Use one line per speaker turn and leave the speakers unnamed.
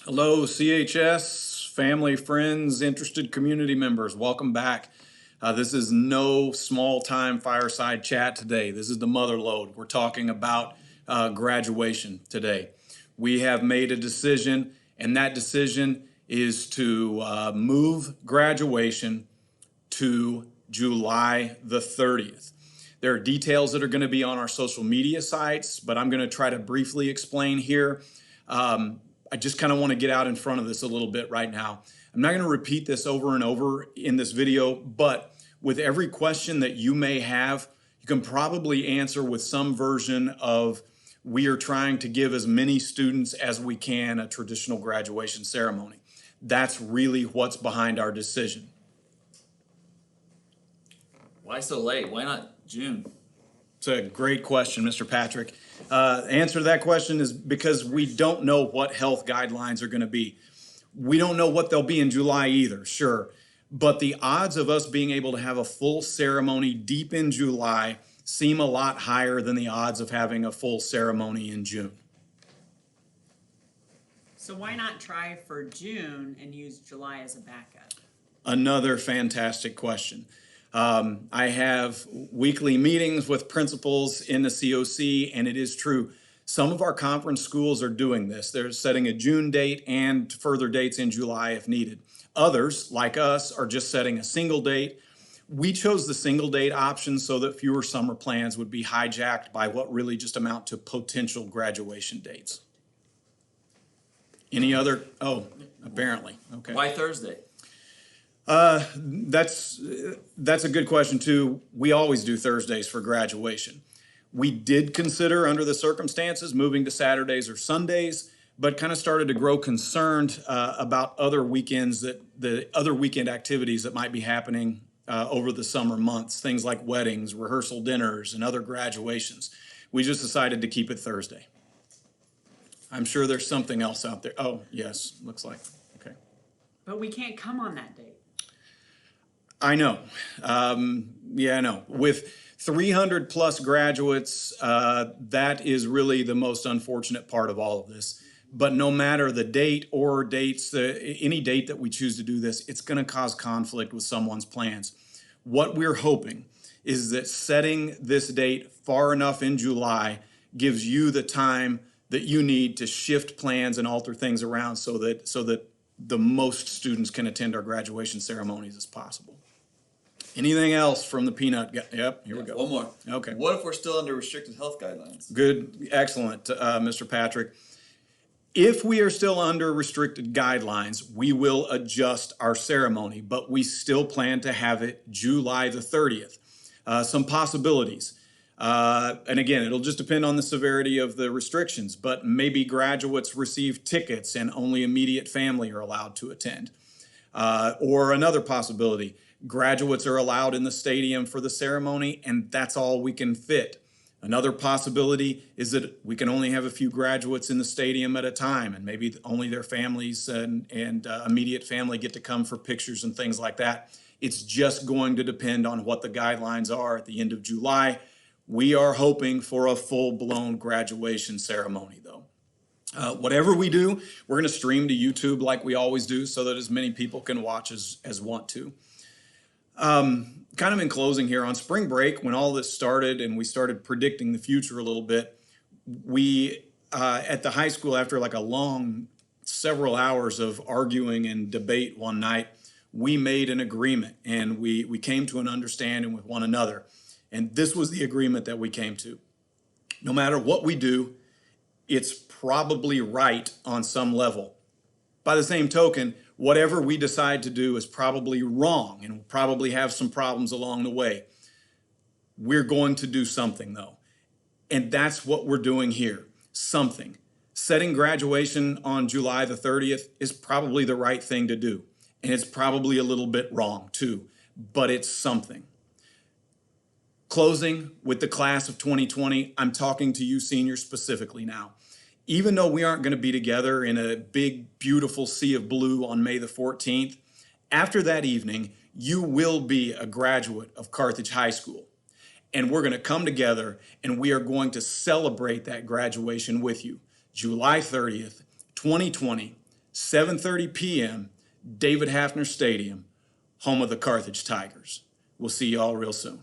Hello, CHS, family, friends, interested community members. Welcome back. This is no small time fireside chat today. This is the mother lode. We're talking about graduation today. We have made a decision, and that decision is to move graduation to July the 30th. There are details that are going to be on our social media sites, but I'm going to try to briefly explain here. I just kind of want to get out in front of this a little bit right now. I'm not going to repeat this over and over in this video, but with every question that you may have, you can probably answer with some version of we are trying to give as many students as we can a traditional graduation ceremony. That's really what's behind our decision.
Why so late? Why not June?
It's a great question, Mr. Patrick. Answer to that question is because we don't know what health guidelines are going to be. We don't know what they'll be in July either, sure. But the odds of us being able to have a full ceremony deep in July seem a lot higher than the odds of having a full ceremony in June.
So why not try for June and use July as a backup?
Another fantastic question. I have weekly meetings with principals in the COC, and it is true. Some of our conference schools are doing this. They're setting a June date and further dates in July if needed. Others, like us, are just setting a single date. We chose the single date option so that fewer summer plans would be hijacked by what really just amount to potential graduation dates. Any other? Oh, apparently. Okay.
Why Thursday?
That's a good question too. We always do Thursdays for graduation. We did consider, under the circumstances, moving to Saturdays or Sundays, but kind of started to grow concerned about other weekends, the other weekend activities that might be happening over the summer months, things like weddings, rehearsal dinners, and other graduations. We just decided to keep it Thursday. I'm sure there's something else out there. Oh, yes, looks like. Okay.
But we can't come on that date.
I know. I know. With 300 plus graduates, that is really the most unfortunate part of all of this. But no matter the date or dates, any date that we choose to do this, it's going to cause conflict with someone's plans. What we're hoping is that setting this date far enough in July gives you the time that you need to shift plans and alter things around so that the most students can attend our graduation ceremonies as possible. Anything else from the peanut? Yep, here we go.
One more.
Okay.
What if we're still under restricted health guidelines?
Good, excellent, Mr. Patrick. If we are still under restricted guidelines, we will adjust our ceremony, but we still plan to have it July the 30th. Some possibilities. And again, it'll just depend on the severity of the restrictions, but maybe graduates receive tickets and only immediate family are allowed to attend. Or another possibility, graduates are allowed in the stadium for the ceremony, and that's all we can fit. Another possibility is that we can only have a few graduates in the stadium at a time, and maybe only their families and immediate family get to come for pictures and things like that. It's just going to depend on what the guidelines are at the end of July. We are hoping for a full-blown graduation ceremony, though. Whatever we do, we're going to stream to YouTube like we always do so that as many people can watch as want to. Kind of in closing here, on spring break, when all this started and we started predicting the future a little bit, we, at the high school, after like a long several hours of arguing and debate one night, we made an agreement and we came to an understanding with one another. And this was the agreement that we came to. No matter what we do, it's probably right on some level. By the same token, whatever we decide to do is probably wrong and we'll probably have some problems along the way. We're going to do something though. And that's what we're doing here, something. Setting graduation on July the 30th is probably the right thing to do. And it's probably a little bit wrong too, but it's something. Closing with the class of 2020, I'm talking to you seniors specifically now. Even though we aren't going to be together in a big, beautiful sea of blue on May the 14th, after that evening, you will be a graduate of Carthage High School. And we're going to come together and we are going to celebrate that graduation with you. July 30th, 2020, 7:30 p.m., David Hafner Stadium, home of the Carthage Tigers. We'll see you all real soon.